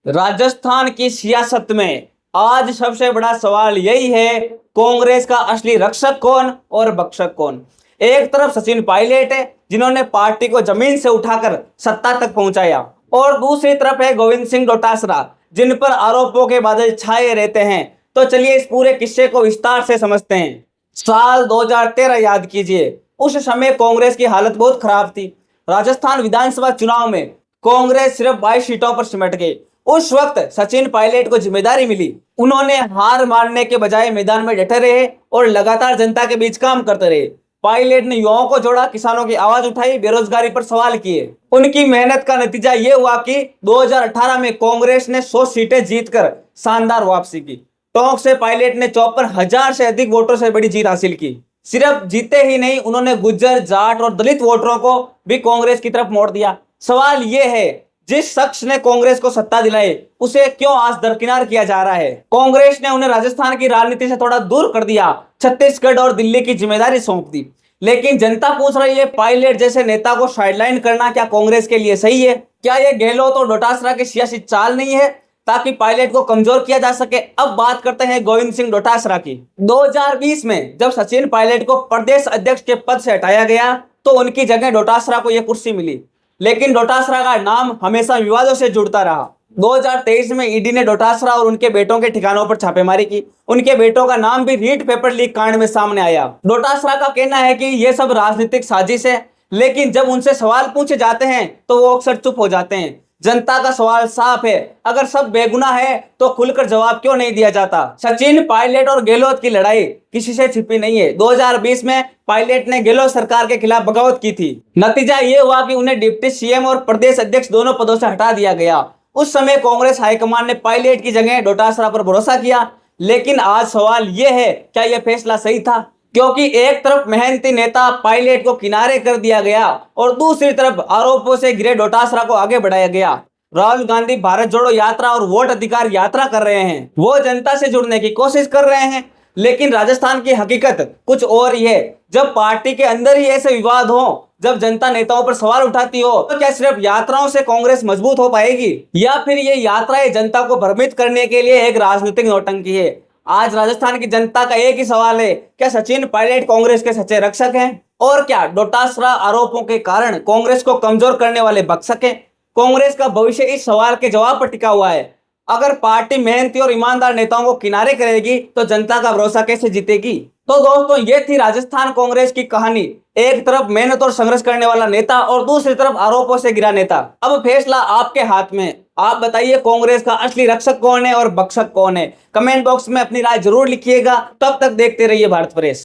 राजस्थान की सियासत में आज सबसे बड़ा सवाल यही है, कांग्रेस का असली रक्षक कौन और भक्षक कौन। एक तरफ सचिन पायलट है जिन्होंने पार्टी को जमीन से उठाकर सत्ता तक पहुंचाया, और दूसरी तरफ है गोविंद सिंह डोटासरा जिन पर आरोपों के बादल छाए रहते हैं। तो चलिए इस पूरे किस्से को विस्तार से समझते हैं। साल 2013 याद कीजिए, उस समय कांग्रेस की हालत बहुत खराब थी। राजस्थान विधानसभा चुनाव में कांग्रेस सिर्फ 22 सीटों पर सिमट गई। उस वक्त सचिन पायलट को जिम्मेदारी मिली। उन्होंने हार मानने के बजाय मैदान में डटे रहे और लगातार जनता के बीच काम करते रहे। पायलट ने युवाओं को जोड़ा, किसानों की आवाज उठाई, बेरोजगारी पर सवाल किए। उनकी मेहनत का नतीजा ये हुआ कि 2018 में कांग्रेस ने 100 सीटें जीतकर शानदार वापसी की। टोंक से पायलट ने 54,000 से अधिक वोटों से बड़ी जीत हासिल की। सिर्फ जीते ही नहीं, उन्होंने गुज्जर, जाट और दलित वोटरों को भी कांग्रेस की तरफ मोड़ दिया। सवाल ये है, जिस शख्स ने कांग्रेस को सत्ता दिलाई उसे क्यों आज दरकिनार किया जा रहा है। कांग्रेस ने उन्हें राजस्थान की राजनीति से थोड़ा दूर कर दिया, छत्तीसगढ़ और दिल्ली की जिम्मेदारी सौंप दी। लेकिन जनता पूछ रही है, पायलट जैसे नेता को साइडलाइन करना क्या कांग्रेस के लिए सही है? क्या यह गहलोत और डोटासरा की सियासी चाल नहीं है ताकि पायलट को कमजोर किया जा सके? अब बात करते हैं गोविंद सिंह डोटासरा की। 2020 में जब सचिन पायलट को प्रदेश अध्यक्ष के पद से हटाया गया तो उनकी जगह डोटासरा को यह कुर्सी मिली। लेकिन डोटासरा का नाम हमेशा विवादों से जुड़ता रहा। 2023 में ईडी ने डोटासरा और उनके बेटों के ठिकानों पर छापेमारी की। उनके बेटों का नाम भी रीट पेपर लीक कांड में सामने आया। डोटासरा का कहना है कि यह सब राजनीतिक साजिश है, लेकिन जब उनसे सवाल पूछे जाते हैं तो वो अक्सर चुप हो जाते हैं। जनता का सवाल साफ है, अगर सब बेगुनाह है तो खुलकर जवाब क्यों नहीं दिया जाता? सचिन पायलट और गहलोत की लड़ाई किसी से छिपी नहीं है। 2020 में पायलट ने गहलोत सरकार के खिलाफ बगावत की थी। नतीजा ये हुआ कि उन्हें डिप्टी सीएम और प्रदेश अध्यक्ष दोनों पदों से हटा दिया गया। उस समय कांग्रेस हाईकमान ने पायलट की जगह डोटासरा पर भरोसा किया। लेकिन आज सवाल यह है, क्या यह फैसला सही था? क्योंकि एक तरफ मेहनती नेता पायलट को किनारे कर दिया गया और दूसरी तरफ आरोपों से घिरे डोटासरा को आगे बढ़ाया गया। राहुल गांधी भारत जोड़ो यात्रा और वोट अधिकार यात्रा कर रहे हैं। वो जनता से जुड़ने की कोशिश कर रहे हैं, लेकिन राजस्थान की हकीकत कुछ और ही है। जब पार्टी के अंदर ही ऐसे विवाद हो, जब जनता नेताओं पर सवाल उठाती हो, तो क्या सिर्फ यात्राओं से कांग्रेस मजबूत हो पाएगी, या फिर ये यात्राएं जनता को भ्रमित करने के लिए एक राजनीतिक नौटंकी है? आज राजस्थान की जनता का एक ही सवाल है, क्या सचिन पायलट कांग्रेस के सच्चे रक्षक हैं? और क्या डोटासरा आरोपों के कारण कांग्रेस को कमजोर करने वाले भक्षक हैं? कांग्रेस का भविष्य इस सवाल के जवाब पर टिका हुआ है। अगर पार्टी मेहनती और ईमानदार नेताओं को किनारे करेगी तो जनता का भरोसा कैसे जीतेगी? तो दोस्तों, ये थी राजस्थान कांग्रेस की कहानी। एक तरफ मेहनत और संघर्ष करने वाला नेता और दूसरी तरफ आरोपों से घिरा नेता। अब फैसला आपके हाथ में। आप बताइए, कांग्रेस का असली रक्षक कौन है और भक्षक कौन है? कमेंट बॉक्स में अपनी राय जरूर लिखिएगा। तब तक देखते रहिए भारत प्रेस।